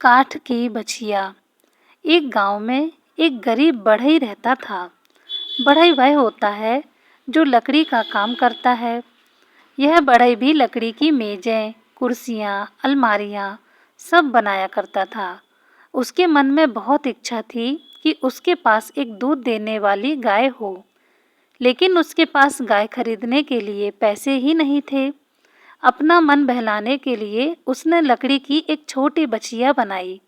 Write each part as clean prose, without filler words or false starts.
काठ की बछिया। एक गांव में एक गरीब बढ़ई रहता था। बढ़ई वह होता है जो लकड़ी का काम करता है। यह बढ़ई भी लकड़ी की मेजें, कुर्सियाँ, अलमारियाँ सब बनाया करता था। उसके मन में बहुत इच्छा थी कि उसके पास एक दूध देने वाली गाय हो, लेकिन उसके पास गाय खरीदने के लिए पैसे ही नहीं थे। अपना मन बहलाने के लिए उसने लकड़ी की एक छोटी बछिया बनाई।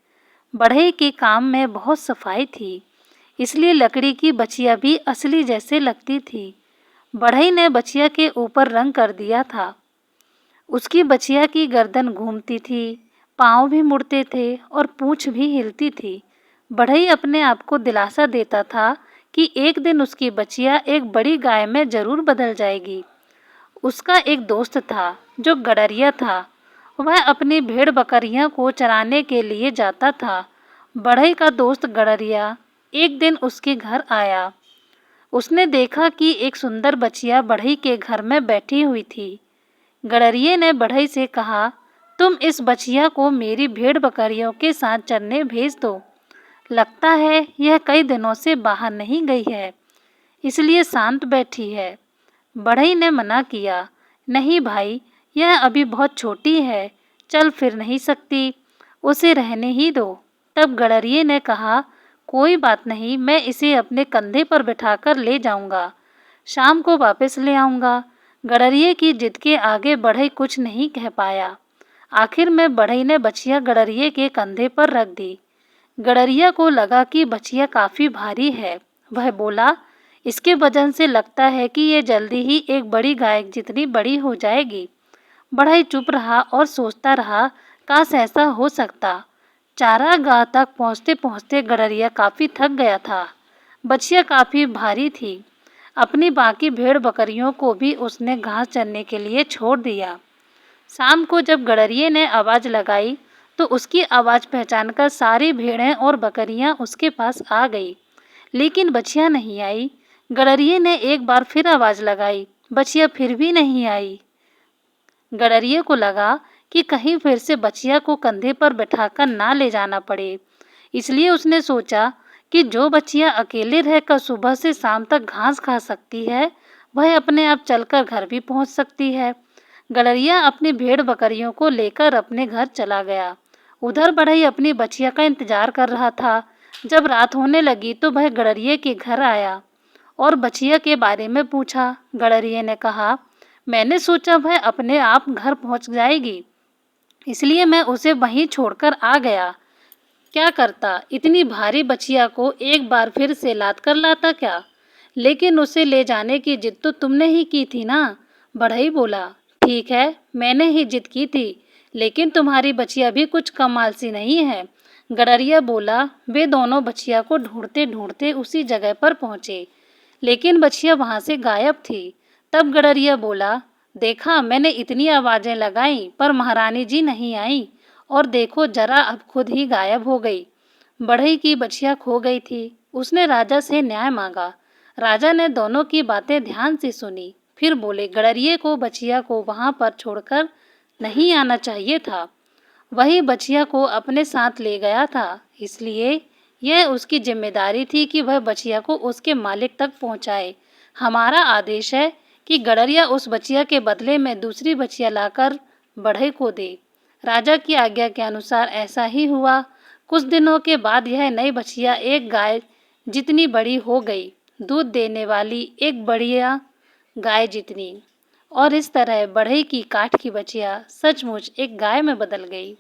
बढ़ई के काम में बहुत सफाई थी, इसलिए लकड़ी की बछिया भी असली जैसे लगती थी। बढ़ई ने बछिया के ऊपर रंग कर दिया था। उसकी बछिया की गर्दन घूमती थी, पाँव भी मुड़ते थे और पूँछ भी हिलती थी। बढ़ई अपने आप को दिलासा देता था कि एक दिन उसकी बछिया एक बड़ी गाय में जरूर बदल जाएगी। उसका एक दोस्त था जो गडरिया था। वह अपनी भेड़ बकरियां को चराने के लिए जाता था। बढ़ई का दोस्त गडरिया एक दिन उसके घर आया। उसने देखा कि एक सुंदर बछिया बढ़ई के घर में बैठी हुई थी। गडरिये ने बढ़ई से कहा, तुम इस बछिया को मेरी भेड़ बकरियों के साथ चरने भेज दो। लगता है यह कई दिनों से बाहर नहीं गई है, इसलिए शांत बैठी है। बढ़ई ने मना किया, नहीं भाई, यह अभी बहुत छोटी है, चल फिर नहीं सकती, उसे रहने ही दो। तब गडरिये ने कहा, कोई बात नहीं, मैं इसे अपने कंधे पर बिठाकर ले जाऊंगा, शाम को वापस ले आऊंगा। गडरिये की जिद के आगे बढ़ई कुछ नहीं कह पाया। आखिर में बढ़ई ने बछिया गडरिये के कंधे पर रख दी। गडरिया को लगा कि बछिया काफी भारी है। वह बोला, इसके वजन से लगता है कि ये जल्दी ही एक बड़ी गाय जितनी बड़ी हो जाएगी। बढ़ई चुप रहा और सोचता रहा, काश ऐसा हो सकता। चारागाह तक पहुँचते पहुँचते गडरिया काफ़ी थक गया था। बछिया काफ़ी भारी थी। अपनी बाकी भेड़ बकरियों को भी उसने घास चरने के लिए छोड़ दिया। शाम को जब गडरिये ने आवाज़ लगाई तो उसकी आवाज़ पहचानकर सारी भेड़ें और बकरियां उसके पास आ गई, लेकिन बछिया नहीं आई। गडरिये ने एक बार फिर आवाज़ लगाई, बछिया फिर भी नहीं आई। गडरिये को लगा कि कहीं फिर से बछिया को कंधे पर बैठाकर ना ले जाना पड़े, इसलिए उसने सोचा कि जो बछिया अकेले रहकर सुबह से शाम तक घास खा सकती है, वह अपने आप चलकर घर भी पहुंच सकती है। गडरिया अपनी भेड़ बकरियों को लेकर अपने घर चला गया। उधर बढ़ई अपनी बछिया का इंतजार कर रहा था। जब रात होने लगी तो वह गडरिये के घर आया और बछिया के बारे में पूछा। गडरिये ने कहा, मैंने सोचा वह अपने आप घर पहुंच जाएगी, इसलिए मैं उसे वहीं छोड़कर आ गया। क्या करता, इतनी भारी बछिया को एक बार फिर से लाद कर लाता क्या? लेकिन उसे ले जाने की जिद तो तुमने ही की थी ना। बढ़ई बोला, ठीक है, मैंने ही जिद की थी, लेकिन तुम्हारी बछिया भी कुछ कमाल सी नहीं है। गडरिया बोला। वे दोनों बछिया को ढूंढते ढूंढते उसी जगह पर पहुंचे, लेकिन बछिया वहां से गायब थी। तब गडरिया बोला, देखा, मैंने इतनी आवाजें लगाई पर महारानी जी नहीं आई, और देखो जरा अब खुद ही गायब हो गई। बढ़ई की बछिया खो गई थी। उसने राजा से न्याय मांगा। राजा ने दोनों की बातें ध्यान से सुनी, फिर बोले, गडरिये को बछिया को वहां पर छोड़कर नहीं आना चाहिए था। वही बछिया को अपने साथ ले गया था, इसलिए यह उसकी जिम्मेदारी थी कि वह बछिया को उसके मालिक तक पहुंचाए। हमारा आदेश है कि गडरिया उस बछिया के बदले में दूसरी बछिया लाकर बढ़ई को दे। राजा की आज्ञा के अनुसार ऐसा ही हुआ। कुछ दिनों के बाद यह नई बछिया एक गाय जितनी बड़ी हो गई, दूध देने वाली एक बढ़िया गाय जितनी। और इस तरह बढ़ई की काठ की बछिया सचमुच एक गाय में बदल गई।